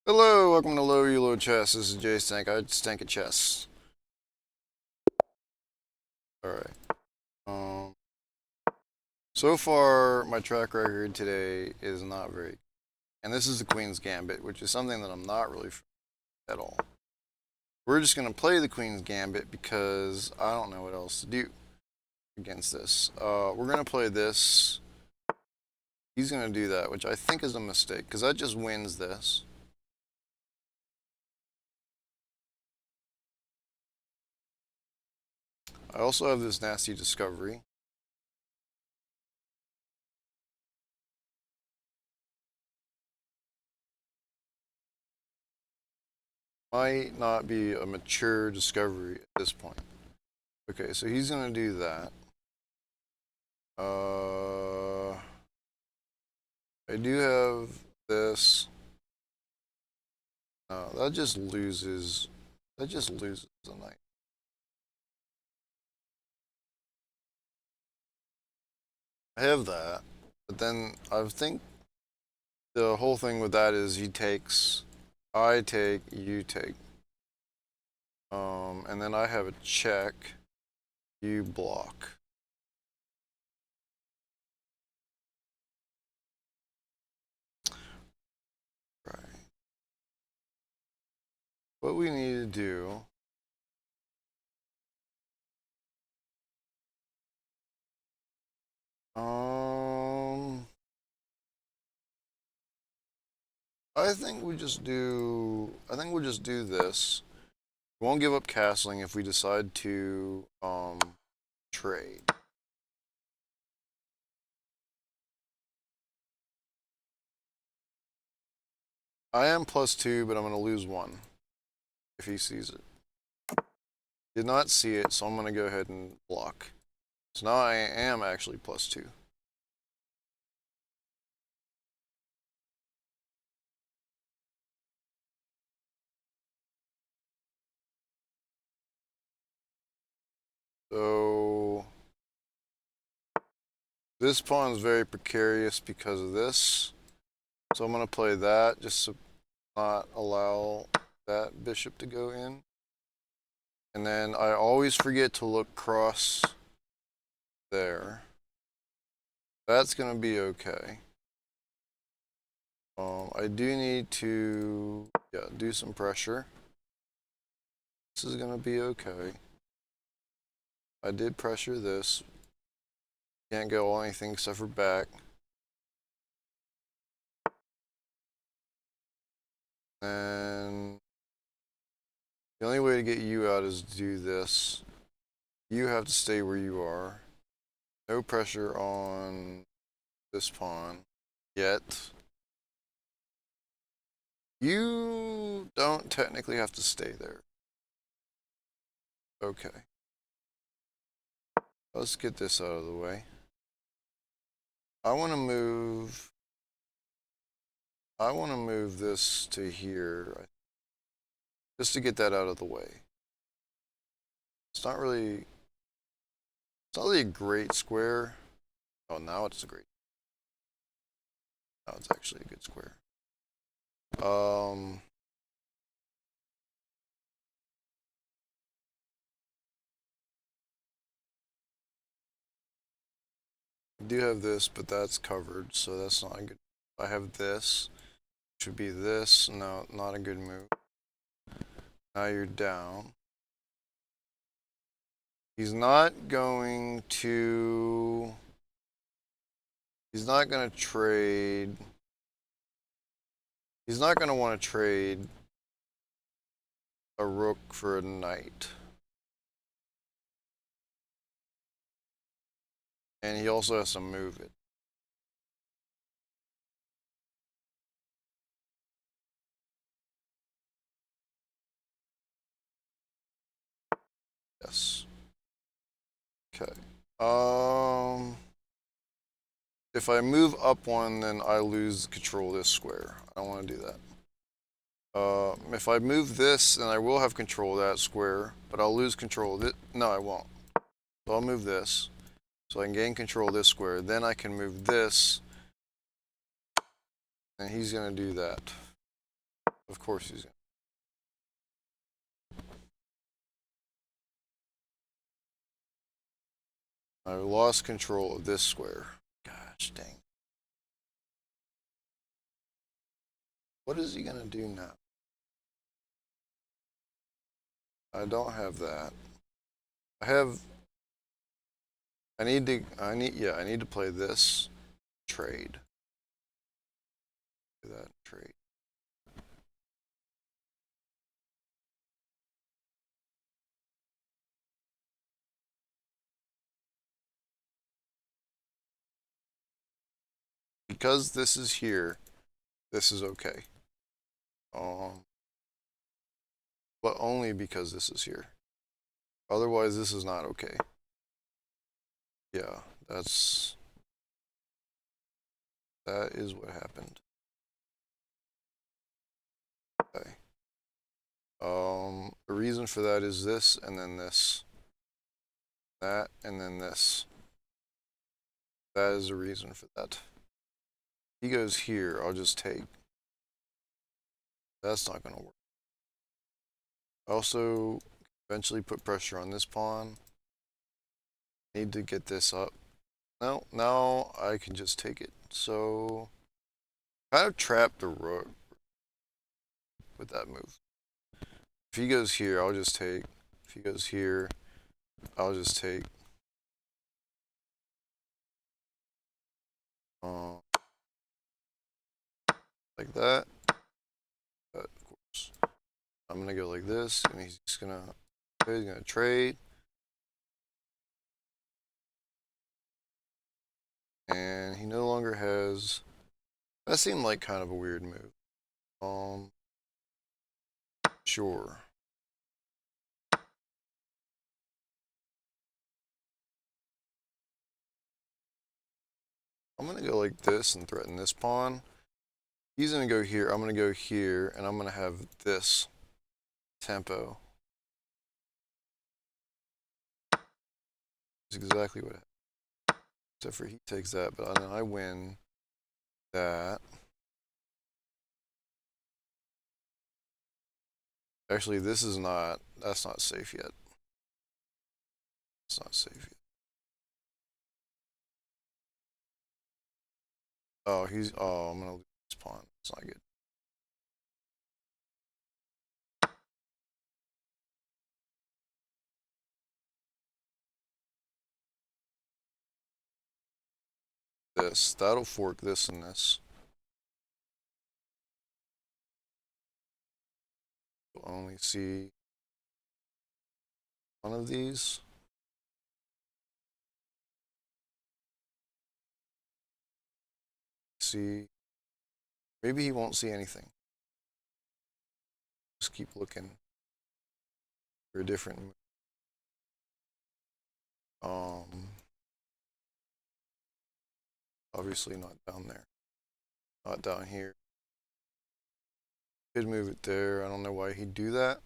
Hello, welcome to Elo Chess. This is Jstank. I stank at chess. Alright. Um, so far, my track record today is not very good. And this is the Queen's Gambit, which is something that I'm not really familiar with at all. We're just going to play the Queen's Gambit because I don't know what else to do against this. We're going to play this. He's going to do that, which I think is a mistake, because that just wins this. I also have this nasty discovery. Might not be a mature discovery at this point. Okay, so he's gonna do that. I do have this. No, that just loses. That just loses the knight. I have that, but then I think the whole thing with that is he takes, I take, you take. And then I have a check, you block. Right. What we need to do I think we'll just do this. We won't give up castling if we decide to trade. I am +2, but I'm going to lose 1 if he sees it. Did not see it, so I'm going to go ahead and block. So now I am actually +2. So this pawn is very precarious because of this. So I'm going to play that just to not allow that bishop to go in. And then I always forget to look cross there. That's going to be okay. I do need to do some pressure. This is going to be okay. I did pressure this. Can't go anything except for back. And the only way to get you out is to do this. You have to stay where you are. No pressure on this pawn yet. You don't technically have to stay there. Okay. Let's get this out of the way. I want to move this to here just to get that out of the way. It's not really a great square. Oh, now it's a great. Now it's actually a good square. I do have this, but that's covered, so that's not good. I have this, which would be this. No, not a good move. Now you're down. He's not going to. He's not going to trade. He's not going to want to trade a rook for a knight. And he also has to move it. Yes. Okay. If I move up 1, then I lose control of this square. I don't want to do that. If I move this, then I will have control of that square, but I'll lose control of it. No, I won't. So I'll move this, so I can gain control of this square. Then I can move this, and he's going to do that, of course he's gonna. I lost control of this square. Gosh dang. What is he gonna do now? I don't have that. I have. I need to play this trade. That trade. Because this is here, this is okay. But only because this is here. Otherwise, this is not okay. Yeah, that is what happened. Okay. The reason for that is this, and then this. That, and then this. That is the reason for that. He goes here, I'll just take. That's not gonna work. Also, eventually put pressure on this pawn. Need to get this up. No, now I can just take it. So, kind of trapped the rook with that move. If he goes here, I'll just take. If he goes here, I'll just take. Like that. But of course, I'm gonna go like this, and he's gonna trade. And he no longer has. That seemed like kind of a weird move. Sure. I'm gonna go like this and threaten this pawn. He's gonna go here. I'm gonna go here, and I'm gonna have this tempo. It's exactly what. Except for he takes that, but then I win that. Actually, this is not. That's not safe yet. It's not safe yet. Oh, he's. Oh, I'm gonna lose this pawn. It's not good. This. That'll fork this and this. We'll only see one of these. See. Maybe he won't see anything. Just keep looking for a different. Obviously not down there. Not down here. Could move it there. I don't know why he'd do that.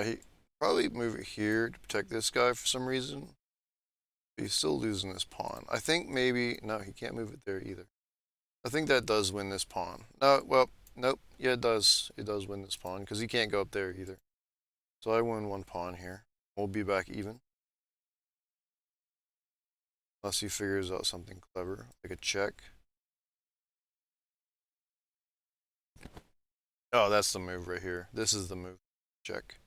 He probably move it here to protect this guy for some reason. But he's still losing this pawn. I think maybe no, he can't move it there either. I think that does win this pawn. No, well, nope. Yeah, it does. It does win this pawn because he can't go up there either. So I win one pawn here. We'll be back even. Unless he figures out something clever, like a check. Oh, that's the move right here. This is the move. Check.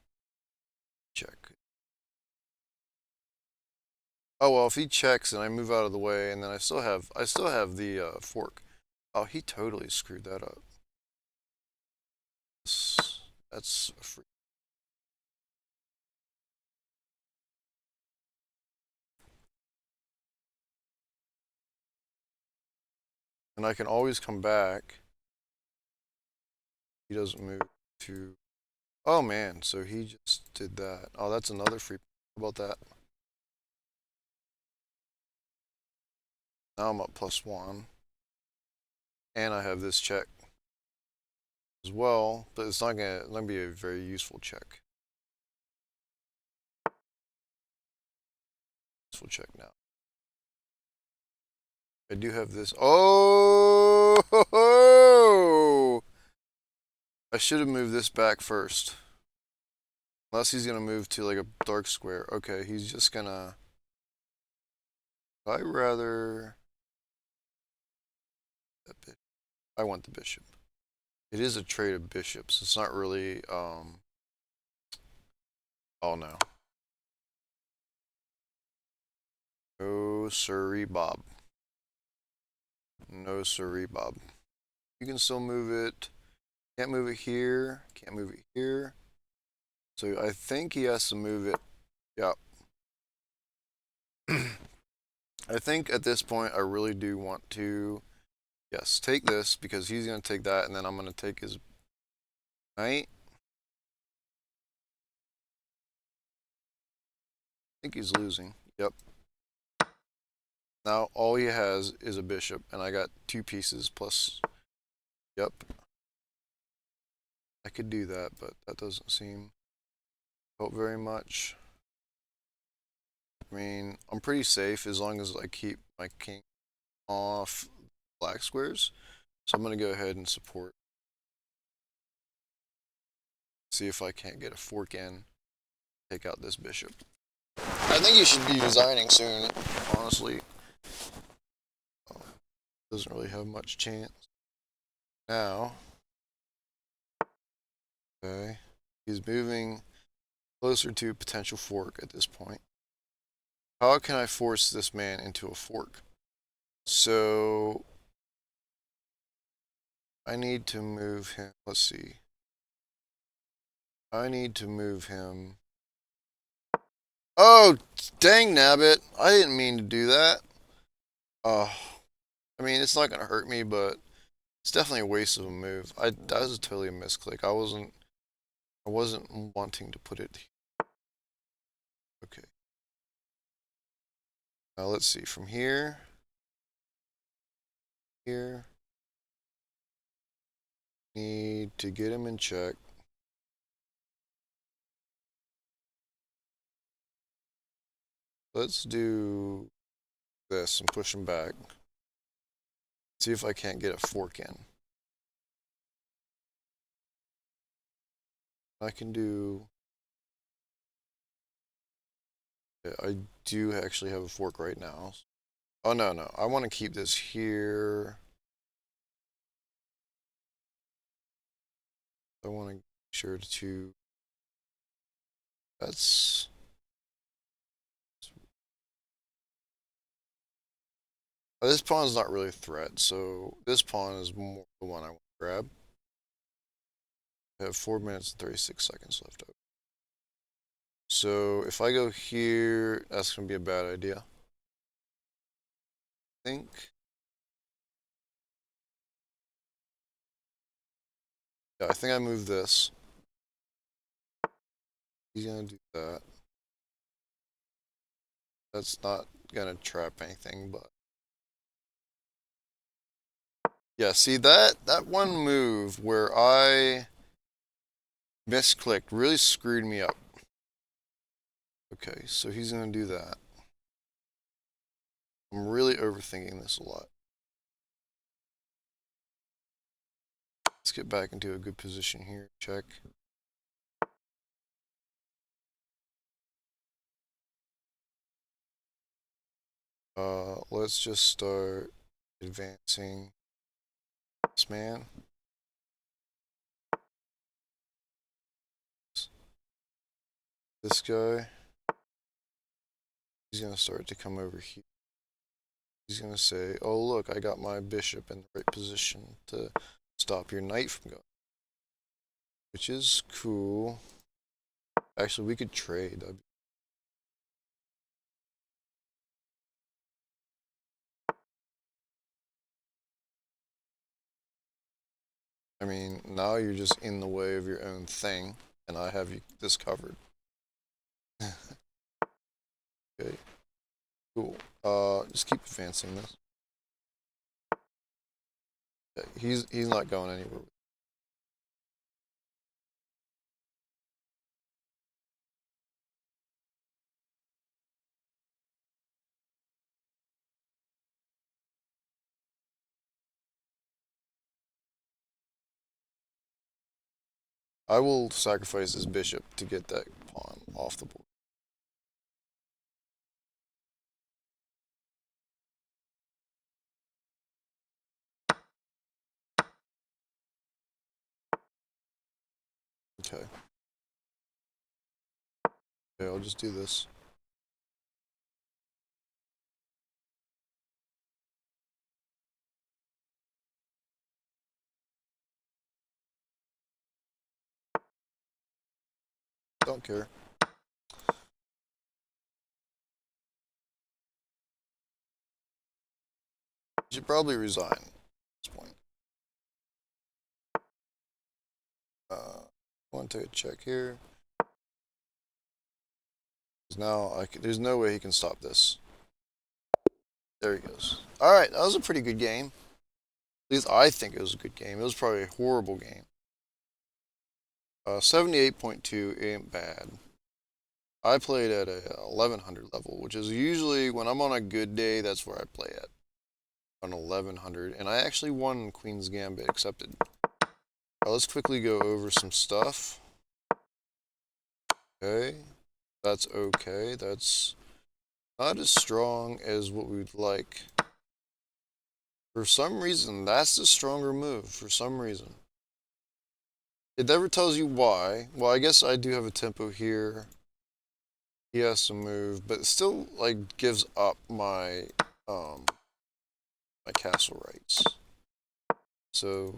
Check. Oh well, if he checks and I move out of the way, and then I still have the fork. Oh, he totally screwed that up. That's free. And I can always come back. He doesn't move to. Oh man, so he just did that. Oh, that's another free. How about that? Now I'm up +1. And I have this check as well, but it's not gonna be a very useful check. Useful check now. I do have this. Oh! I should have moved this back first. Unless he's gonna move to like a dark square. Okay, he's just gonna... I'd rather... I want the bishop. It is a trade of bishops. It's not really, oh no. No siree, Bob. No siree, Bob. You can still move it. Can't move it here. Can't move it here. So I think he has to move it. Yeah. I think at this point I really do want to, yes, take this because he's going to take that and then I'm going to take his knight. I think he's losing. Yep. Now all he has is a bishop and I got 2 pieces plus, yep. I could do that, but that doesn't seem to help very much. I mean, I'm pretty safe as long as I keep my king off black squares. So I'm going to go ahead and support. See if I can't get a fork in. Take out this bishop. I think you should be resigning soon, honestly. Doesn't really have much chance. Now, okay, he's moving closer to potential fork at this point. How can I force this man into a fork? So, I need to move him, let's see. I need to move him. Oh, dang nabbit. I didn't mean to do that. I mean, it's not going to hurt me, but it's definitely a waste of a move. That was totally a misclick. I wasn't wanting to put it here. Okay. Now let's see, from here, need to get him in check. Let's do this and push him back. See if I can't get a fork in. I can do... Yeah, I do actually have a fork right now. Oh, no. I want to keep this here. I want to make sure to... That's... This pawn is not really a threat, so this pawn is more the one I want to grab. I have 4 minutes and 36 seconds left over. So if I go here, that's going to be a bad idea. I think. Yeah, I think I move this. He's going to do that. That's not going to trap anything, but... Yeah, see that one move where I misclicked really screwed me up. Okay, so he's going to do that. I'm really overthinking this a lot. Let's get back into a good position here. Check. Let's just start advancing this man. This guy. He's going to start to come over here. He's going to say, oh, look, I got my bishop in the right position to stop your knight from going. Which is cool. Actually, we could trade. I mean, now you're just in the way of your own thing, and I have this covered. Okay. Cool. Just keep advancing this. Yeah, he's not going anywhere. I will sacrifice his bishop to get that pawn off the board. Okay. Okay, I'll just do this. Don't care. You should probably resign at this point. I want to take a check here. Now there's no way he can stop this. There he goes. All right, that was a pretty good game. At least I think it was a good game. It was probably a horrible game. 78.2 ain't bad. I played at a 1100 level, which is usually when I'm on a good day, that's where I play at. On 1100, and I actually won Queen's Gambit accepted. Let's quickly go over some stuff. Okay, that's okay. That's not as strong as what we'd like. For some reason, that's the stronger move. For some reason. It never tells you why. Well, I guess I do have a tempo here. He has to move, but it still like gives up my my castle rights. So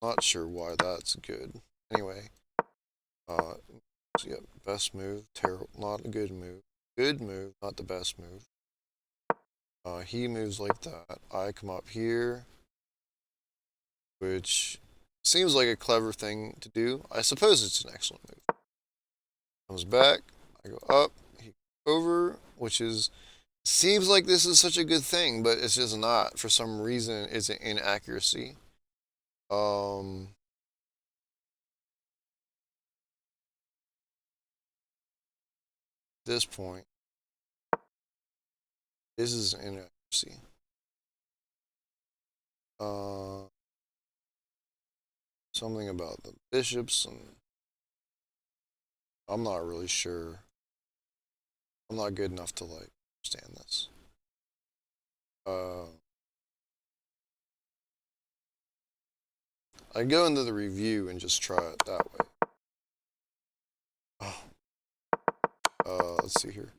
not sure why that's good. Anyway, so yeah, best move, terrible, not a good move. Good move, not the best move. He moves like that. I come up here, which seems like a clever thing to do. I suppose it's an excellent move. Comes back, I go up, he over, which is seems like this is such a good thing, but it's just not. For some reason, it's an inaccuracy. This point, this is an inaccuracy. Something about the bishops, and I'm not really sure. I'm not good enough to like understand this. I go into the review and just try it that way. Let's see here.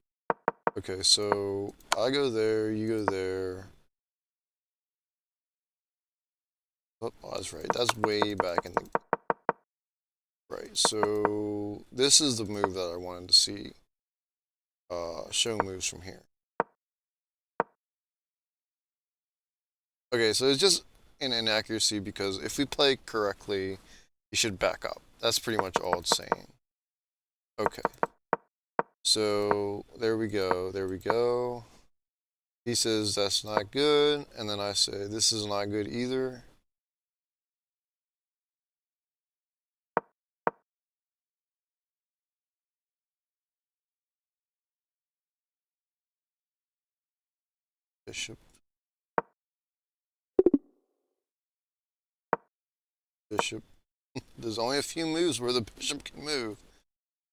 Okay, so I go there, you go there. Oh, that's right. That's way back in the... Right, so this is the move that I wanted to see. Show moves from here. Okay, so it's just an inaccuracy because if we play correctly, you should back up. That's pretty much all it's saying. Okay. So there we go, there we go. He says that's not good, and then I say this is not good either. Bishop. Bishop. There's only a few moves where the bishop can move.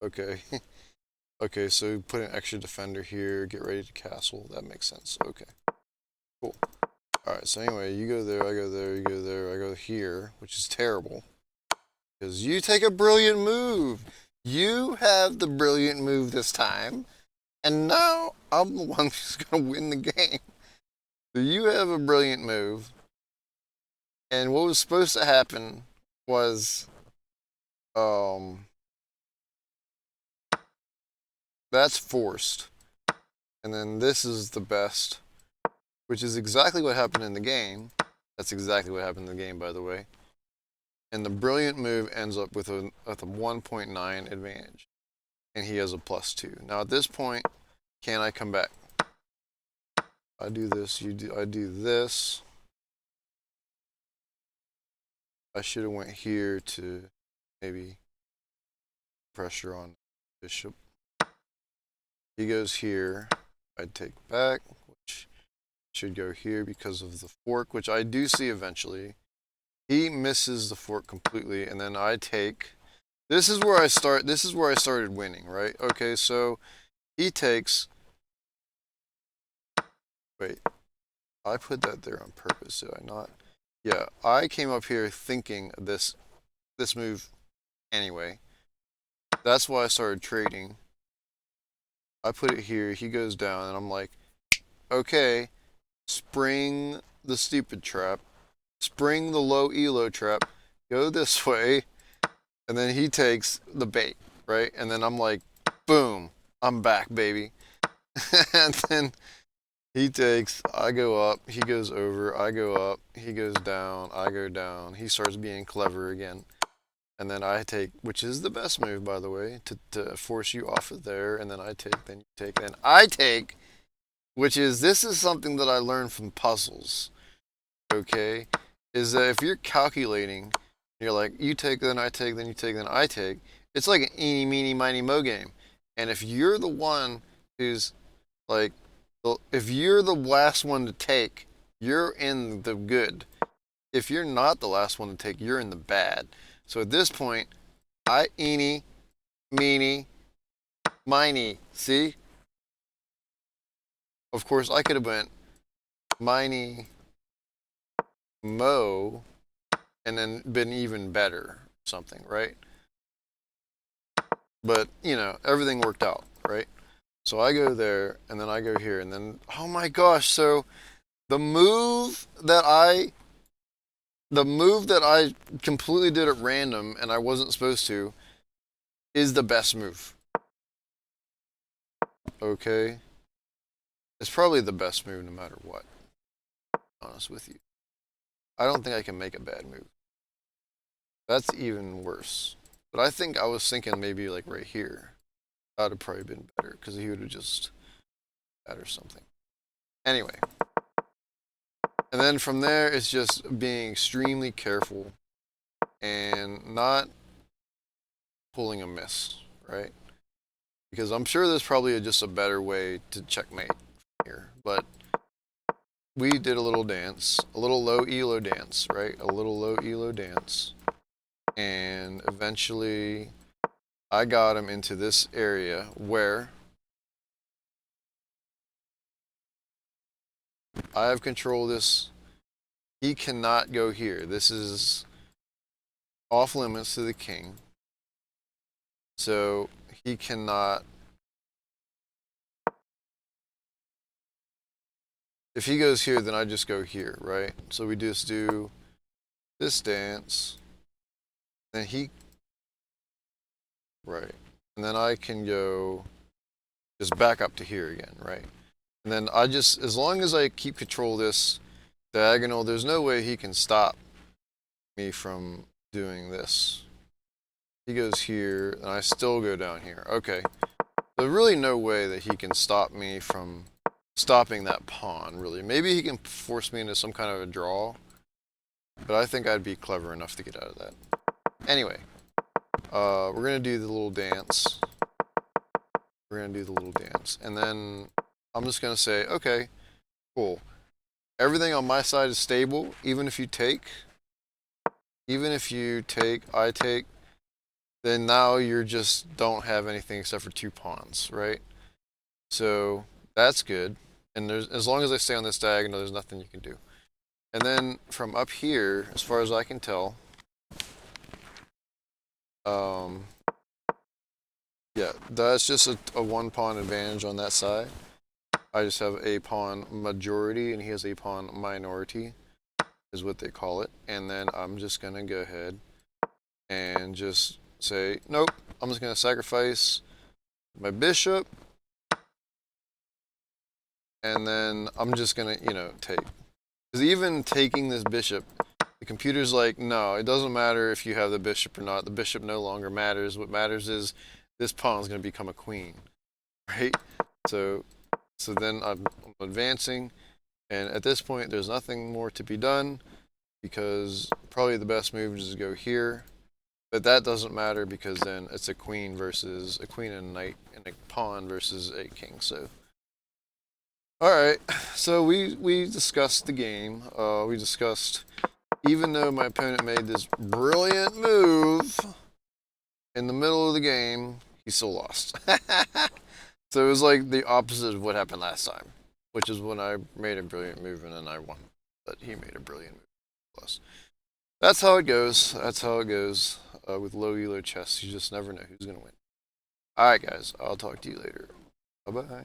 Okay. Okay, so put an extra defender here, get ready to castle. That makes sense. Okay. Cool. Alright, so anyway, you go there, I go there, you go there, I go here, which is terrible. Because you take a brilliant move. You have the brilliant move this time. And now I'm the one who's going to win the game. So you have a brilliant move. And what was supposed to happen was that's forced. And then this is the best, which is exactly what happened in the game. That's exactly what happened in the game, by the way. And the brilliant move ends up with a 1.9 advantage. And he has a +2. Now at this point, can I come back? I do this, I do this. I should have went here to maybe pressure on bishop. He goes here. I'd take back, which should go here because of the fork, which I do see eventually. He misses the fork completely, and then I take. This is where I start. This is where I started winning, right? Okay, so he takes. Wait, I put that there on purpose, did I not? Yeah, I came up here thinking this move anyway. That's why I started trading. I put it here. He goes down, and I'm like, okay, spring the stupid trap, spring the low elo trap, go this way, and then he takes the bait, right? And then I'm like, boom, I'm back, baby. And then he takes, I go up, he goes over, I go up, he goes down, I go down. He starts being clever again. And then I take, which is the best move, by the way, to force you off of there. And then I take, then you take, then I take, which is, this is something that I learned from puzzles, okay? Is that if you're calculating, you're like, you take, then I take, then you take, then I take, it's like an eeny, meeny, miny, mo game. And if you're the one who's like, if you're the last one to take, you're in the good. If you're not the last one to take, you're in the bad. So at this point, I eeny, meeny, miny. See? Of course, I could have went miny, mo, and then been even better, something, right? But, you know, everything worked out, right? So I go there, and then I go here, and then, oh my gosh, so the move that I completely did at random and I wasn't supposed to is the best move. Okay? It's probably the best move no matter what. To be honest with you. I don't think I can make a bad move. That's even worse. But I think I was thinking maybe like right here. That would have probably been better because he would have just that or something. Anyway. And then from there, it's just being extremely careful and not pulling a miss, right? Because I'm sure there's probably just a better way to checkmate here. But we did a little dance, a little low elo dance, right? A little low elo dance. And eventually I got him into this area where I have control of this. He cannot go here. This is off limits to the king. So he cannot. If he goes here, then I just go here, right? So we just do this dance. Then he. Right. And then I can go just back up to here again, right? And then I just, as long as I keep control of this diagonal, there's no way he can stop me from doing this. He goes here, and I still go down here. Okay. There's really no way that he can stop me from stopping that pawn, really. Maybe he can force me into some kind of a draw, but I think I'd be clever enough to get out of that. Anyway, we're going to do the little dance. We're going to do the little dance. And then I'm just going to say, okay, cool. Everything on my side is stable, even if you take. Even if you take, I take, then now you just don't have anything except for 2 pawns, right? So that's good. And there's, as long as I stay on this diagonal, there's nothing you can do. And then from up here, as far as I can tell, yeah, that's just a 1 pawn advantage on that side. I just have a pawn majority, and he has a pawn minority, is what they call it. And then I'm just going to go ahead and just say, nope, I'm just going to sacrifice my bishop. And then I'm just going to, you know, take. Because even taking this bishop, the computer's like, no, it doesn't matter if you have the bishop or not. The bishop no longer matters. What matters is this pawn is going to become a queen, right? So then I'm advancing, and at this point there's nothing more to be done because probably the best move is to go here. But that doesn't matter because then it's a queen versus a queen and a knight, and a pawn versus a king. So, all right. So we discussed the game. We discussed, even though my opponent made this brilliant move, in the middle of the game, he still lost. So it was like the opposite of what happened last time, which is when I made a brilliant move and then I won. But he made a brilliant move plus. That's how it goes. That's how it goes with low elo chess. You just never know who's gonna win. All right, guys. I'll talk to you later. Bye bye.